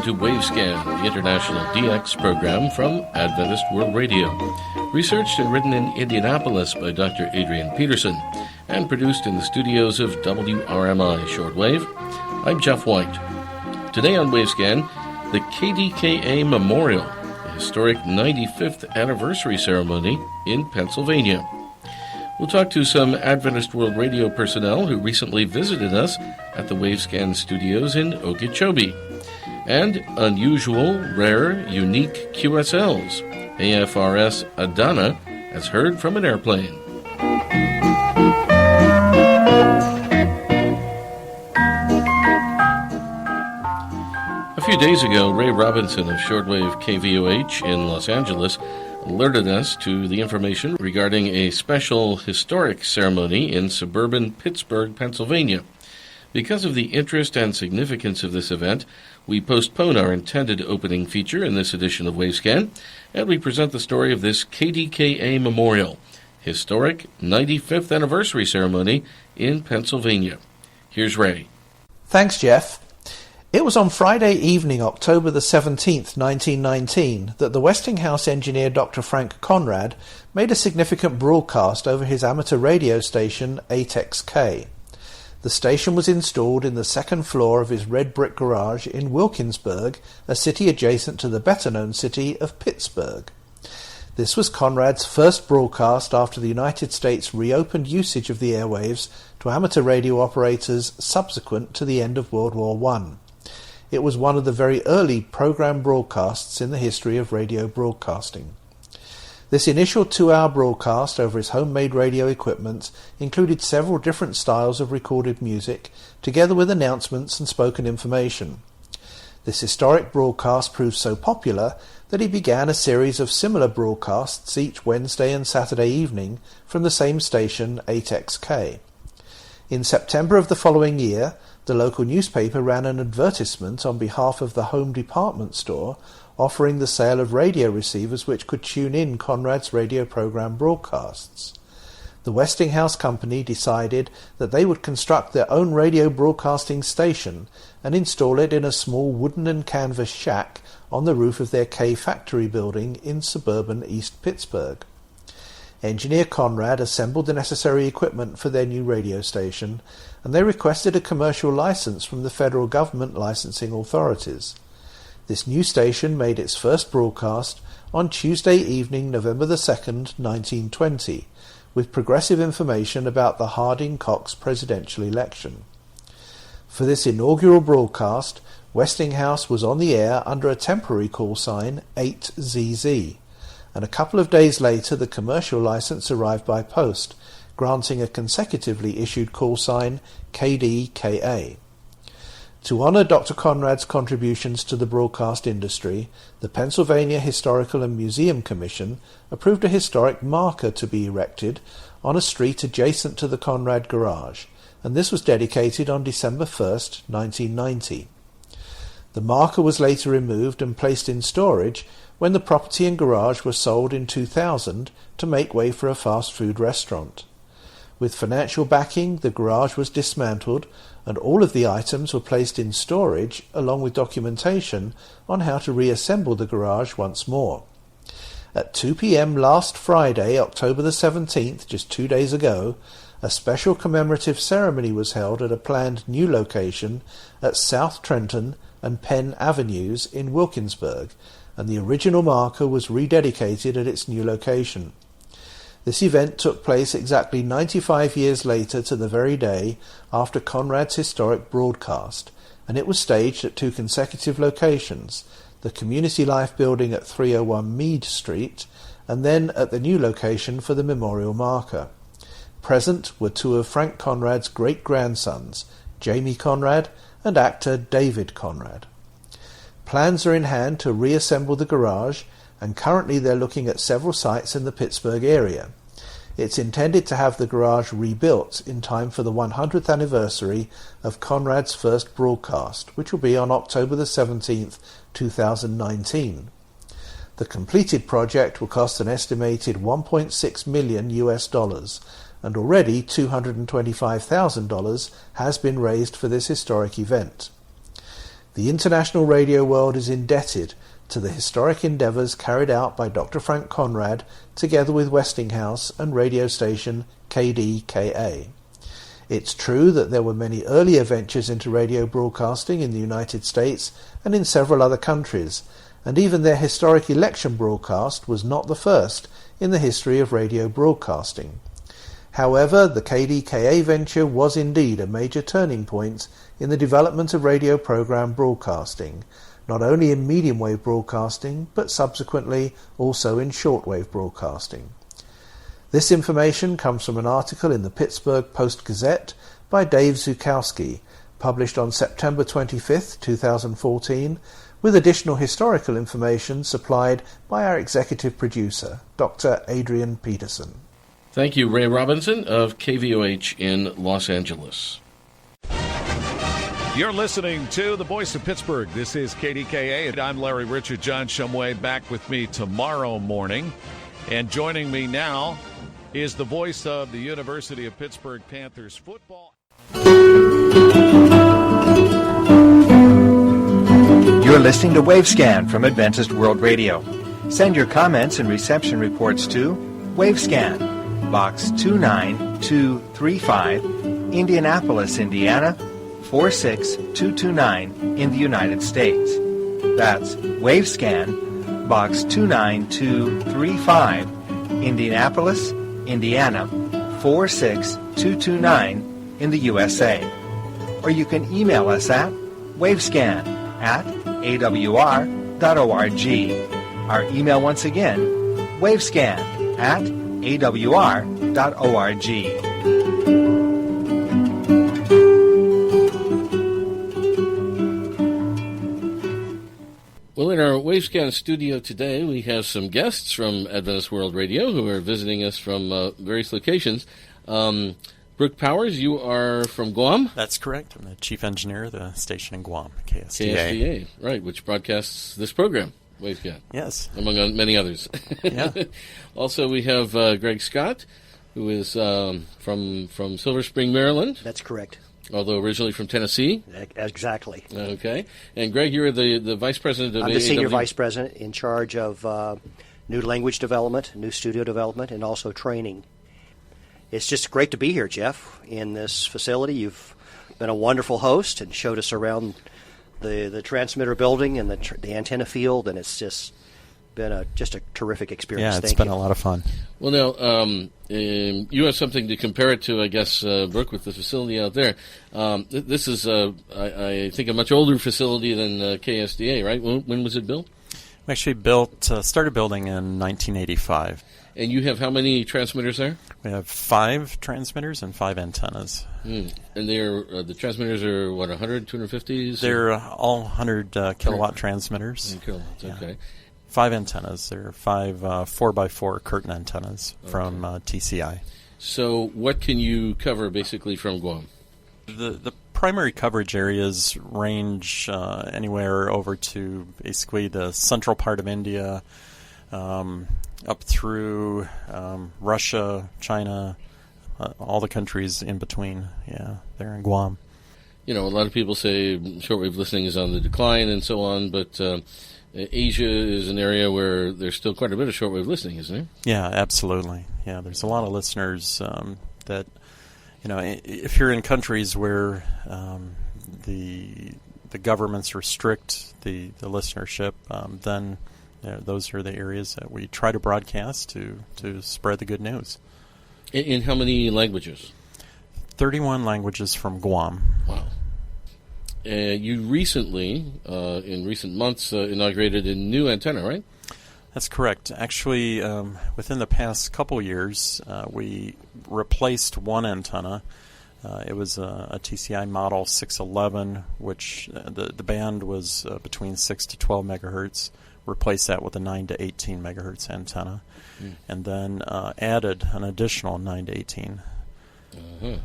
To Wavescan, the international DX program from Adventist World Radio. Researched and written in Indianapolis by Dr. Adrian Peterson and produced in the studios of WRMI Shortwave. I'm Jeff White. Today on Wavescan, the KDKA Memorial, the historic 95th anniversary ceremony in Pennsylvania. We'll talk to some Adventist World Radio personnel who recently visited us at the Wavescan studios in Okeechobee. And unusual, rare, unique QSLs, AFRS Adana, as heard from an airplane. A few days ago, Ray Robinson of Shortwave KVOH in Los Angeles alerted us to the information regarding a special historic ceremony in suburban Pittsburgh, Pennsylvania. Because of the interest and significance of this event, we postpone our intended opening feature in this edition of Wavescan, and we present the story of this KDKA Memorial, historic 95th anniversary ceremony in Pennsylvania. Here's Ray. Thanks, Jeff. It was on Friday evening, October the 17th, 1919, that the Westinghouse engineer Dr. Frank Conrad made a significant broadcast over his amateur radio station 8XK. The station was installed in the second floor of his red brick garage in Wilkinsburg, a city adjacent to the better-known city of Pittsburgh. This was Conrad's first broadcast after the United States reopened usage of the airwaves to amateur radio operators subsequent to the end of World War I. It was one of the very early program broadcasts in the history of radio broadcasting. This initial 2-hour broadcast over his homemade radio equipment included several different styles of recorded music, together with announcements and spoken information. This historic broadcast proved so popular that he began a series of similar broadcasts each Wednesday and Saturday evening from the same station, 8XK. In September of the following year, the local newspaper ran an advertisement on behalf of the Home Department Store offering the sale of radio receivers which could tune in Conrad's radio program broadcasts. The Westinghouse Company decided that they would construct their own radio broadcasting station and install it in a small wooden and canvas shack on the roof of their K Factory building in suburban East Pittsburgh. Engineer Conrad assembled the necessary equipment for their new radio station, and they requested a commercial license from the federal government licensing authorities. This new station made its first broadcast on Tuesday evening, November the 2nd, 1920, with progressive information about the Harding-Cox presidential election. For this inaugural broadcast, Westinghouse was on the air under a temporary call sign 8ZZ, and a couple of days later the commercial license arrived by post, granting a consecutively issued call sign KDKA. To honor Dr. Conrad's contributions to the broadcast industry, the Pennsylvania Historical and Museum Commission approved a historic marker to be erected on a street adjacent to the Conrad garage, and this was dedicated on December 1st, 1990. The marker was later removed and placed in storage when the property and garage were sold in 2000 to make way for a fast food restaurant. With financial backing, the garage was dismantled and all of the items were placed in storage along with documentation on how to reassemble the garage once more. At 2 p.m. last Friday, October the 17th, just 2 days ago, a special commemorative ceremony was held at a planned new location at South Trenton and Penn Avenues in Wilkinsburg, and the original marker was rededicated at its new location. This event took place exactly 95 years later to the very day after Conrad's historic broadcast, and it was staged at 2 consecutive locations, the Community Life Building at 301 Meade Street, and then at the new location for the memorial marker. Present were 2 of Frank Conrad's great-grandsons, Jamie Conrad and actor David Conrad. Plans are in hand to reassemble the garage, and currently they're looking at several sites in the Pittsburgh area. It's intended to have the garage rebuilt in time for the 100th anniversary of Conrad's first broadcast, which will be on October the 17th, 2019. The completed project will cost an estimated $1.6 million US, and already $225,000 has been raised for this historic event. The international radio world is indebted to the historic endeavours carried out by Dr. Frank Conrad together with Westinghouse and radio station KDKA. It's true that there were many earlier ventures into radio broadcasting in the United States and in several other countries, and even their historic election broadcast was not the first in the history of radio broadcasting. However, the KDKA venture was indeed a major turning point in the development of radio program broadcasting, not only in medium wave broadcasting, but subsequently also in shortwave broadcasting. This information comes from an article in the Pittsburgh Post-Gazette by Dave Zukowski, published on September 25, 2014, with additional historical information supplied by our executive producer, Dr. Adrian Peterson. Thank you, Ray Robinson of KVOH in Los Angeles. You're listening to the Voice of Pittsburgh. This is KDKA, and I'm Larry Richard. John Shumway back with me tomorrow morning. And joining me now is the voice of the University of Pittsburgh Panthers football. You're listening to Wavescan from Adventist World Radio. Send your comments and reception reports to Wavescan, Box 29235, Indianapolis, Indiana, 46229 in the United States. That's Wavescan, Box 29235, Indianapolis, Indiana, 46229 in the USA. Or you can email us at wavescan@awr.org. Our email once again, wavescan@awr.org. Well, in our Wavescan studio today, we have some guests from Adventist World Radio who are visiting us from various locations. Brooke Powers, you are from Guam? That's correct. I'm the chief engineer of the station in Guam, KSDA. KSDA, right, which broadcasts this program, Wavescan. Yes. Among many others. Yeah. Also, we have Greg Scott, who is from Silver Spring, Maryland. That's correct. Although originally from Tennessee. Exactly. Okay. And Greg, you're the vice president of I'm AAW. the senior vice president in charge of new language development, new studio development, and also training. It's just great to be here, Jeff, in this facility. You've been a wonderful host and showed us around the transmitter building and the antenna field, and it's just been a terrific experience. Yeah, it's been a lot of fun. Well, now, you have something to compare it to, I guess, Brooke, with the facility out there. This is, I think, a much older facility than KSDA, right? When was it built? We actually started building in 1985. And you have how many transmitters there? We have 5 transmitters and 5 antennas. And they're the transmitters are, what, 100, 250s? They're all 100 kilowatt transmitters. 100 kilowatts, okay. Yeah. 5 antennas. There are 5 4x4 curtain antennas from TCI. So what can you cover basically from Guam? The primary coverage areas range anywhere over to basically the central part of India, up through Russia, China, all the countries in between. Yeah, they're in Guam. You know, a lot of people say shortwave listening is on the decline and so on, but Asia is an area where there's still quite a bit of shortwave listening, isn't there? Yeah, absolutely. Yeah, there's a lot of listeners that, you know, if you're in countries where the governments restrict the listenership, then those are the areas that we try to broadcast to spread the good news. In how many languages? 31 languages from Guam. Wow. You recently, in recent months, inaugurated a new antenna, right? That's correct. Actually, within the past couple years, we replaced one antenna. It was a TCI model 611, which the band was between 6 to 12 megahertz. replaced that with a 9 to 18 megahertz antenna, and then added an additional 9 to 18. Uh-huh.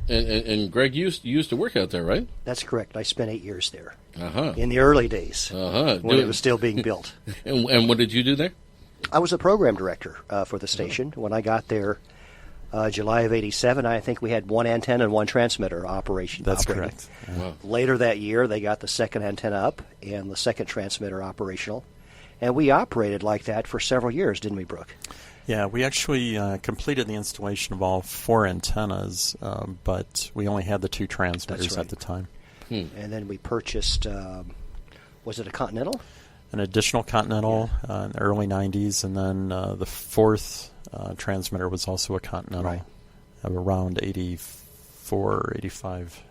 And Greg, you used to work out there, right? That's correct. I spent 8 years there Uh-huh. in the early days Uh-huh. when it was still being built. And what did you do there? I was a program director for the station. When I got there, July of '87, I think we had one antenna and one transmitter operation. That's operating. correct. Wow. Later that year, they got the second antenna up and the second transmitter operational. And we operated like that for several years, didn't we, Brooke? Yeah, we actually completed the installation of all 4 antennas, but we only had the 2 transmitters That's right. at the time. And then we purchased, was it a Continental? An additional Continental in the early 90s, and then the 4th transmitter was also a Continental Right. around 84, 85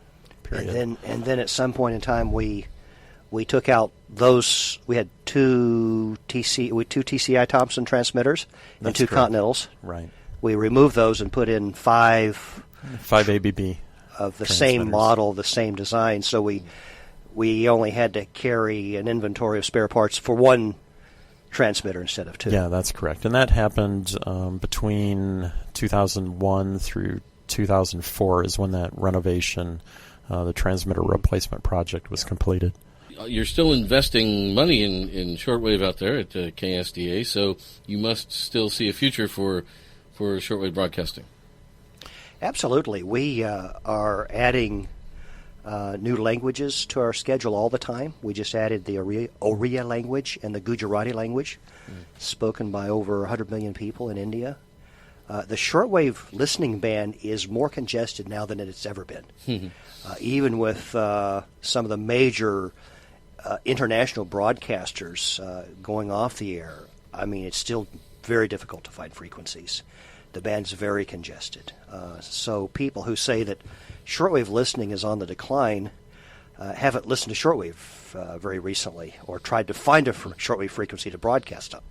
period. And then at some point in time, we took out those. We had two TCI Thompson transmitters and That's 2 correct. Continentals. Right. We removed those and put in 5 ABB of the same transmitters. model, the same design. So we only had to carry an inventory of spare parts for 1 transmitter instead of 2. Yeah, that's correct. And that happened between 2001 through 2004 is when that renovation, the transmitter replacement project was completed. You're still investing money in shortwave out there at KSDA, so you must still see a future for shortwave broadcasting. Absolutely. We are adding new languages to our schedule all the time. We just added the Oriya language and the Gujarati language, spoken by over 100 million people in India. The shortwave listening band is more congested now than it's ever been. Even with some of the major international broadcasters going off the air, I mean, it's still very difficult to find frequencies. The band's very congested. So people who say that shortwave listening is on the decline haven't listened to shortwave very recently or tried to find a shortwave frequency to broadcast on.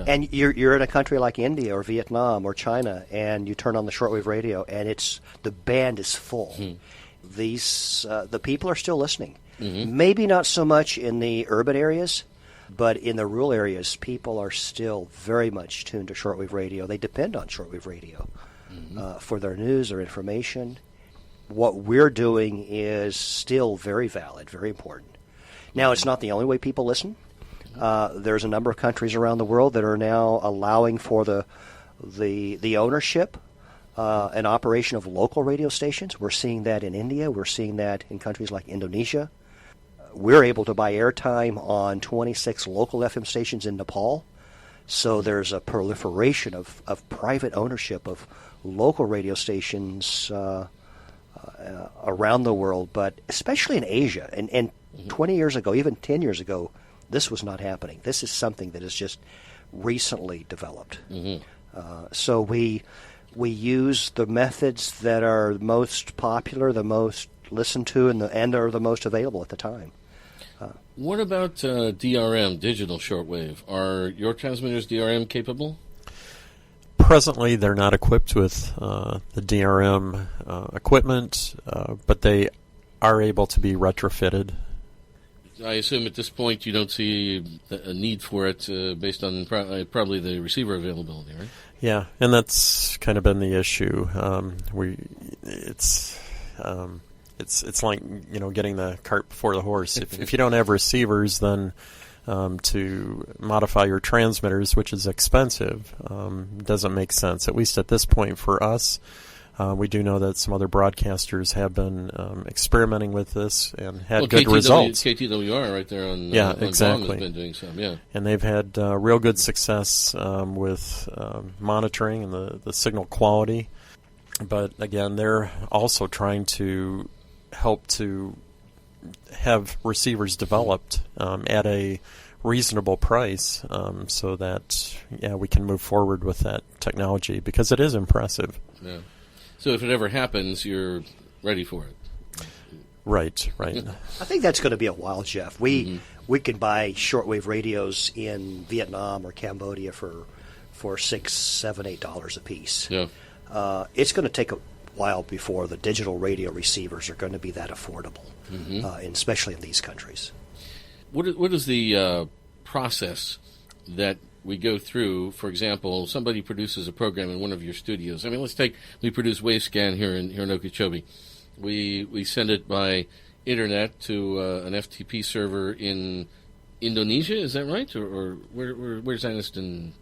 And you're in a country like India or Vietnam or China, and you turn on the shortwave radio, and the band is full. The people are still listening. Maybe not so much in the urban areas, but in the rural areas, people are still very much tuned to shortwave radio. They depend on shortwave radio for their news or information. What we're doing is still very valid, very important. Now, it's not the only way people listen. There's a number of countries around the world that are now allowing for the ownership and operation of local radio stations. We're seeing that in India. We're seeing that in countries like Indonesia. We're able to buy airtime on 26 local FM stations in Nepal. So there's a proliferation of private ownership of local radio stations around the world, but especially in Asia. And 20 years ago, even 10 years ago, this was not happening. This is something that has just recently developed. So we use the methods that are most popular, the most listened to, and are the most available at the time. What about DRM, digital shortwave? Are your transmitters DRM capable? Presently, they're not equipped with the DRM equipment, but they are able to be retrofitted. I assume at this point you don't see a need for it based on probably the receiver availability, right? Yeah, and that's kind of been the issue. It's like, getting the cart before the horse. If you don't have receivers, then to modify your transmitters, which is expensive, doesn't make sense. At least at this point for us. We do know that some other broadcasters have been experimenting with this and had good results. KTWR right there on exactly. Guam has been doing some, yeah. And they've had real good success with monitoring and the signal quality. But again, they're also trying to help to have receivers developed at a reasonable price so that we can move forward with that technology because it is impressive. Yeah. So if it ever happens, you're ready for it. Right. I think that's going to be a while, Jeff. We can buy shortwave radios in Vietnam or Cambodia for $6, $7, $8 a piece. Yeah. It's going to take a while before the digital radio receivers are going to be that affordable, especially in these countries. What is the process that we go through? For example, somebody produces a program in one of your studios. I mean, we produce WaveScan here in Okeechobee. We send it by internet to an FTP server in Indonesia. Is that right? Or where's Aniston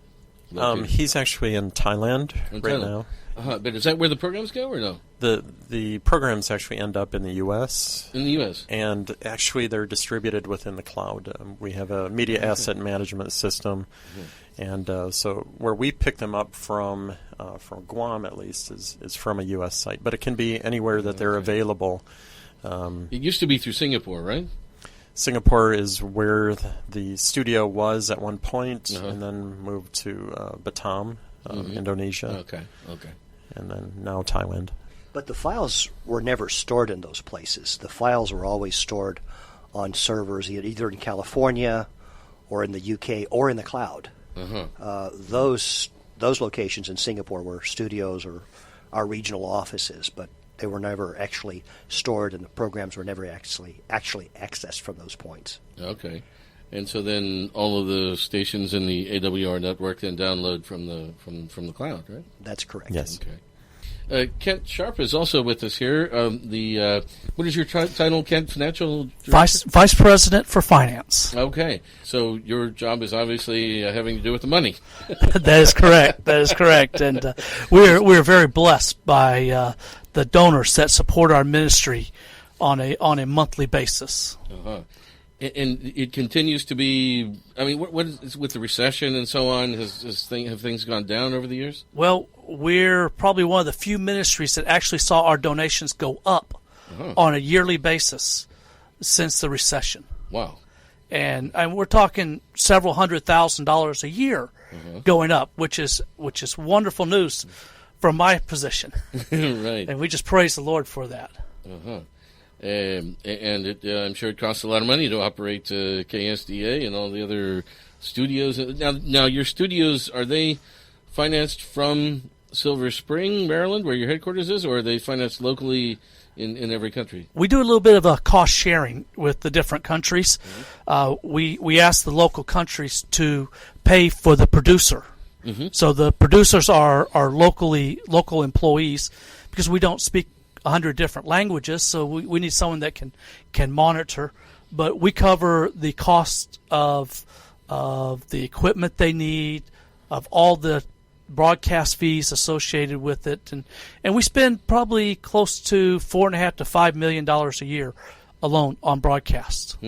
located? He's actually in Thailand now. But is that where the programs go, or no? The programs actually end up in the U.S. In the U.S. And actually they're distributed within the cloud. We have a media asset management system. And so where we pick them up from Guam, at least, is from a U.S. site. But it can be anywhere that they're available. It used to be through Singapore, right? Singapore is where the studio was at one point, and then moved to Batam, Indonesia. Okay. And then now Thailand. But the files were never stored in those places. The files were always stored on servers either in California or in the UK or in the cloud. Those locations in Singapore were studios or our regional offices, but they were never actually stored, and the programs were never actually accessed from those points. Okay. And so then all of the stations in the AWR network then download from the cloud, right? That's correct. Yes. Okay. Kent Sharp is also with us here. What is your title, Kent? Financial Vice President for Finance. Okay, so your job is obviously having to do with the money. That is correct. And we're very blessed by the donors that support our ministry on a monthly basis. And it continues to be. I mean, what is with the recession and so on? Have things gone down over the years? Well, we're probably one of the few ministries that actually saw our donations go up on a yearly basis since the recession. Wow! And we're talking several $100,000 a year going up, which is wonderful news from my position. Right. And we just praise the Lord for that. And I'm sure it costs a lot of money to operate KSDA and all the other studios. Now, your studios, are they financed from Silver Spring, Maryland, where your headquarters is, or are they financed locally in every country? We do a little bit of a cost sharing with the different countries. We ask the local countries to pay for the producer. So the producers are local employees, because we don't speak 100 different languages, so we need someone that can monitor. But we cover the cost of the equipment they need, of all the broadcast fees associated with it, and we spend probably close to $4.5 to $5 million a year alone on broadcast.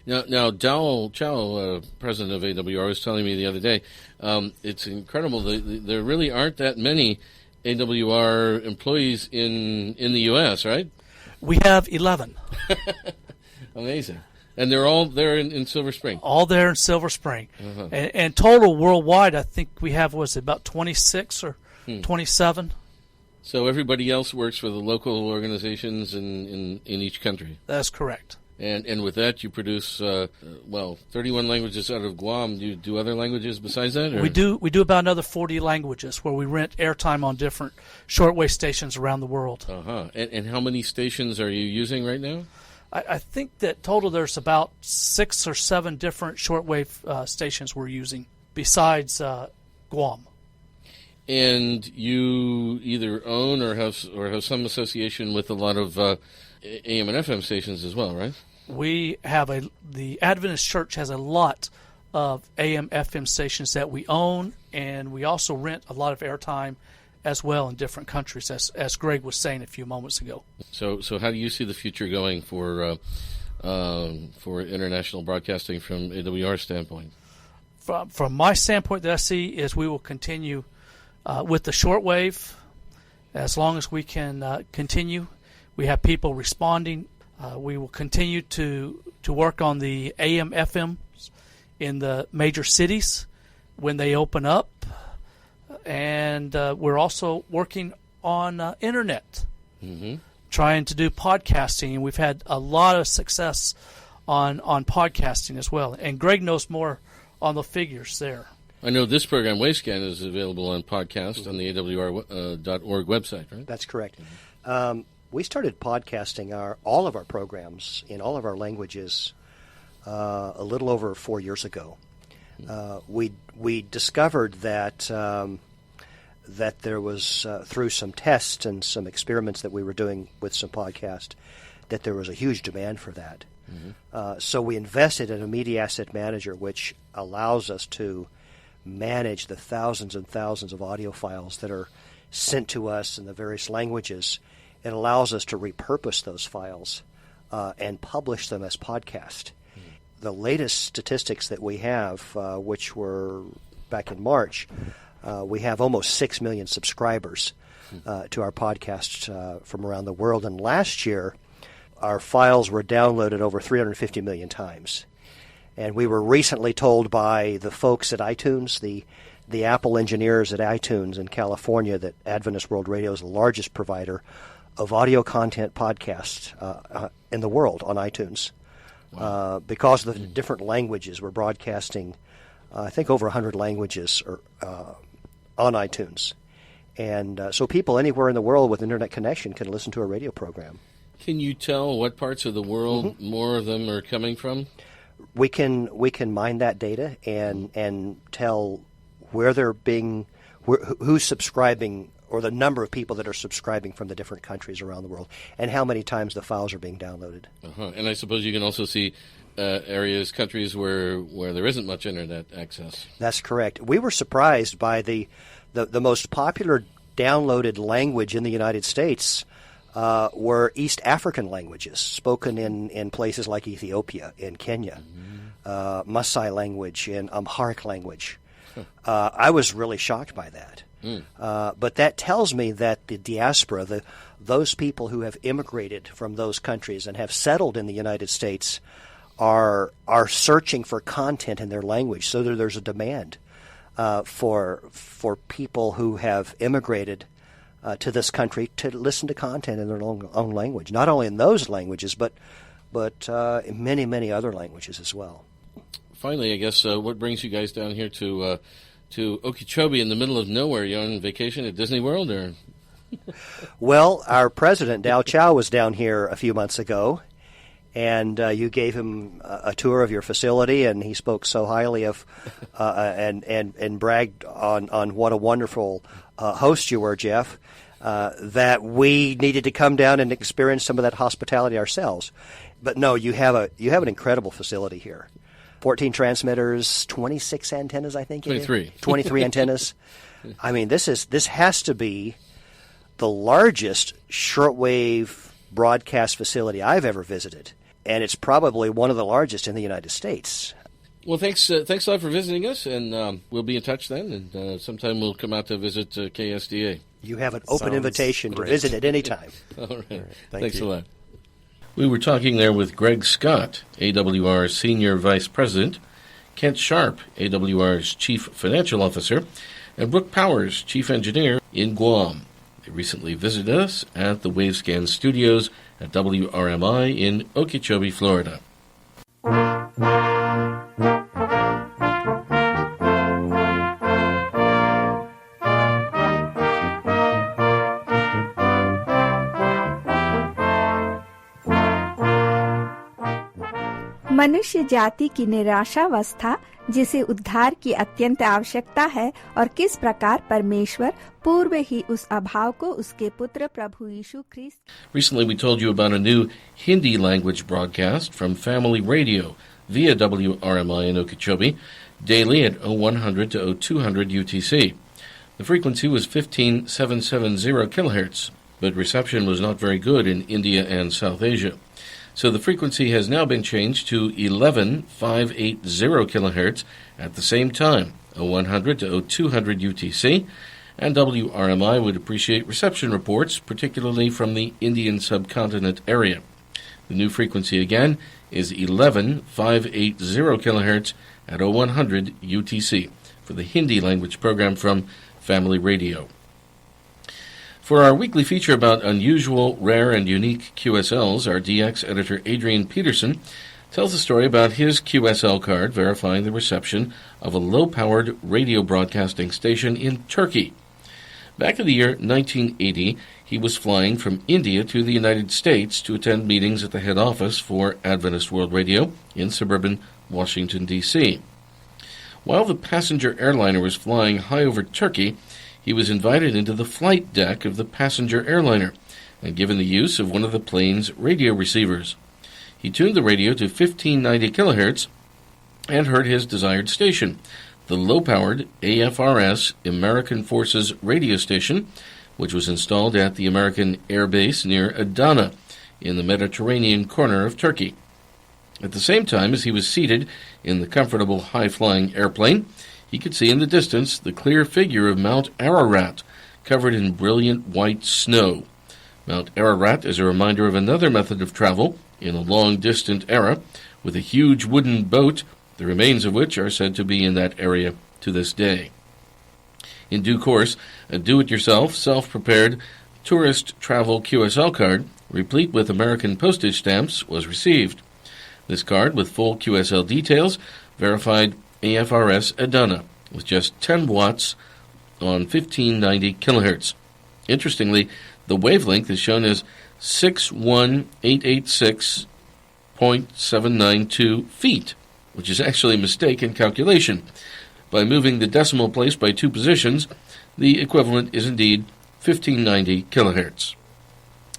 Now, Dowell Chow, president of AWR, was telling me the other day, it's incredible. There really aren't that many AWR employees in the U.S., right? We have 11. Amazing. And they're all there in Silver Spring? All there in Silver Spring. And total worldwide, I think we have, about 26 or 27. So everybody else works for the local organizations in each country? That's correct. And with that, you produce 31 languages out of Guam. Do you do other languages besides that? Or? We do about another 40 languages where we rent airtime on different shortwave stations around the world. And how many stations are you using right now? I think that total there's about 6 or 7 different shortwave stations we're using besides Guam. And you either own or have some association with a lot of AM and FM stations as well, right? We have the Adventist Church has a lot of AM, FM stations that we own, and we also rent a lot of airtime as well in different countries, as Greg was saying a few moments ago. So how do you see the future going for international broadcasting from AWR's standpoint? From my standpoint that I see is we will continue with the shortwave as long as we can continue. We have people responding. We will continue to work on the AM, FM in the major cities when they open up. And we're also working on internet, trying to do podcasting. And we've had a lot of success on podcasting as well. And Greg knows more on the figures there. I know this program, WaveScan, is available on podcast on the AWR.org website, right? That's correct. We started podcasting all of our programs in all of our languages a little over 4 years ago. We discovered that that there was, through some tests and some experiments that we were doing with some podcasts, that there was a huge demand for that. So we invested in a media asset manager, which allows us to manage the thousands and thousands of audio files that are sent to us in the various languages. It allows us to repurpose those files and publish them as podcast. The latest statistics that we have, which were back in March, we have almost 6 million subscribers to our podcast from around the world. And last year, our files were downloaded over 350 million times. And we were recently told by the folks at iTunes, the Apple engineers at iTunes in California, that Adventist World Radio is the largest provider of audio content podcasts in the world on iTunes. Wow. Because of the different languages, we're broadcasting, I think, over 100 languages on iTunes. And so people anywhere in the world with internet connection can listen to a radio program. Can you tell what parts of the world more of them are coming from? We can mine that data and tell where they're being, who's subscribing, or the number of people that are subscribing from the different countries around the world, and how many times the files are being downloaded. And I suppose you can also see areas, countries where there isn't much internet access. That's correct. We were surprised by the most popular downloaded language in the United States were East African languages spoken in places like Ethiopia, in Kenya, Maasai language, and Amharic language. I was really shocked by that. But that tells me that the diaspora, those people who have immigrated from those countries and have settled in the United States, are searching for content in their language. So there's a demand for people who have immigrated to this country to listen to content in their own language. Not only in those languages, but in many, many other languages as well. Finally, I guess, what brings you guys down here to Okeechobee in the middle of nowhere? You on vacation at Disney World, or? Well, our president, Dao Chow, was down here a few months ago, and you gave him a tour of your facility, and he spoke so highly of and bragged on what a wonderful host you were, Jeff, that we needed to come down and experience some of that hospitality ourselves. But no, you have an incredible facility here. 14 transmitters, 26 antennas, I think. 23. 23 antennas. I mean, this has to be the largest shortwave broadcast facility I've ever visited, and it's probably one of the largest in the United States. Well, thanks a lot for visiting us, and we'll be in touch then, and sometime we'll come out to visit KSDA. You have an open invitation to visit at any time. All right. Thanks a lot. We were talking there with Greg Scott, AWR's Senior Vice President, Kent Sharp, AWR's Chief Financial Officer, and Brooke Powers, Chief Engineer in Guam. They recently visited us at the Wavescan Studios at WRMI in Okeechobee, Florida. मनुष्य जाति की निराशावस्था जिसे उद्धार की अत्यंत आवश्यकता है और किस प्रकार परमेश्वर पूर्व ही उस अभाव को उसके पुत्र प्रभु यीशु ख्रीस्त. Recently we told you about a new Hindi language broadcast from Family Radio via WRMI in Okeechobee daily at 0100 to 0200 UTC. The frequency was 15770 kilohertz, but reception was not very good in India and South Asia. So the frequency has now been changed to 11580 kilohertz at the same time, 0100 to 0200 UTC, and WRMI would appreciate reception reports, particularly from the Indian subcontinent area. The new frequency again is 11580 kilohertz at 0100 UTC for the Hindi language program from Family Radio. For our weekly feature about unusual, rare, and unique QSLs, our DX editor Adrian Peterson tells a story about his QSL card verifying the reception of a low-powered radio broadcasting station in Turkey. Back in the year 1980, he was flying from India to the United States to attend meetings at the head office for Adventist World Radio in suburban Washington, D.C. While the passenger airliner was flying high over Turkey, he was invited into the flight deck of the passenger airliner and given the use of one of the plane's radio receivers. He tuned the radio to 1590 kilohertz and heard his desired station, the low-powered AFRS American Forces radio station, which was installed at the American Air Base near Adana in the Mediterranean corner of Turkey. At the same time as he was seated in the comfortable high-flying airplane, he could see in the distance the clear figure of Mount Ararat, covered in brilliant white snow. Mount Ararat is a reminder of another method of travel in a long-distant era, with a huge wooden boat, the remains of which are said to be in that area to this day. In due course, a do-it-yourself, self-prepared tourist travel QSL card, replete with American postage stamps, was received. This card, with full QSL details, verified AFRS Adana, with just 10 watts on 1590 kilohertz. Interestingly, the wavelength is shown as 61886.792 feet, which is actually a mistake in calculation. By moving the decimal place by 2 positions, the equivalent is indeed 1590 kilohertz.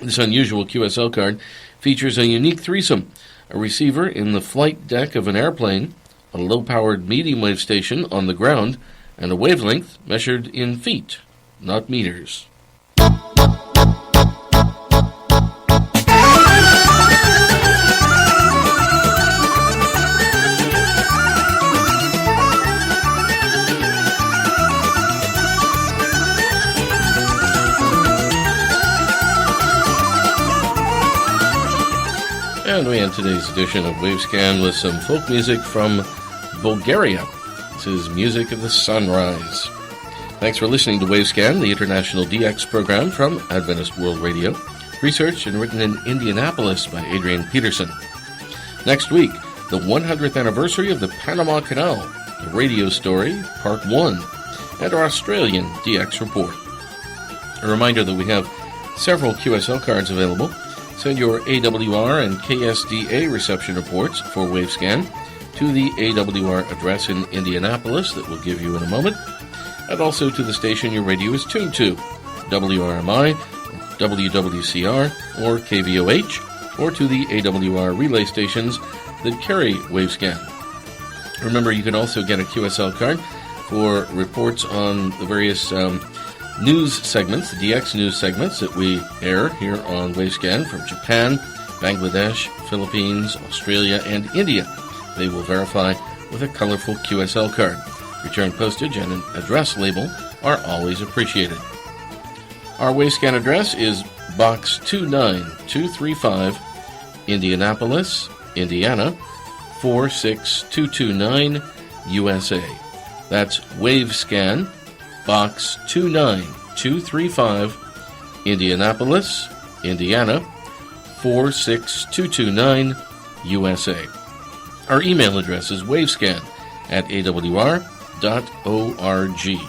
This unusual QSL card features a unique threesome: a receiver in the flight deck of an airplane, a low-powered medium-wave station on the ground, and a wavelength measured in feet, not meters. And we end today's edition of Wavescan with some folk music from Bulgaria. This is Music of the Sunrise. Thanks for listening to Wavescan, the international DX program from Adventist World Radio, researched and written in Indianapolis by Adrian Peterson. Next week, the 100th anniversary of the Panama Canal, the radio story, Part 1, and our Australian DX report. A reminder that we have several QSL cards available. Send your AWR and KSDA reception reports for Wavescan to the AWR address in Indianapolis that we'll give you in a moment, and also to the station your radio is tuned to, WRMI, WWCR, or KVOH, or to the AWR relay stations that carry Wavescan. Remember, you can also get a QSL card for reports on the various news segments, the DX news segments that we air here on Wavescan from Japan, Bangladesh, Philippines, Australia, and India. They will verify with a colorful QSL card. Return postage and an address label are always appreciated. Our Wavescan address is Box 29235, Indianapolis, Indiana, 46229, USA. That's Wavescan, Box 29235, Indianapolis, Indiana, 46229, USA. Our email address is wavescan@awr.org.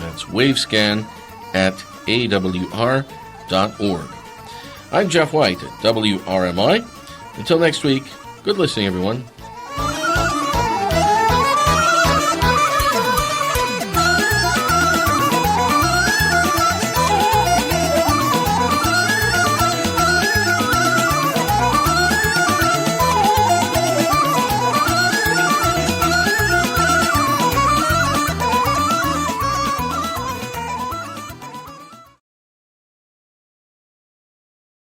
That's wavescan@awr.org. I'm Jeff White at WRMI. Until next week, good listening, everyone.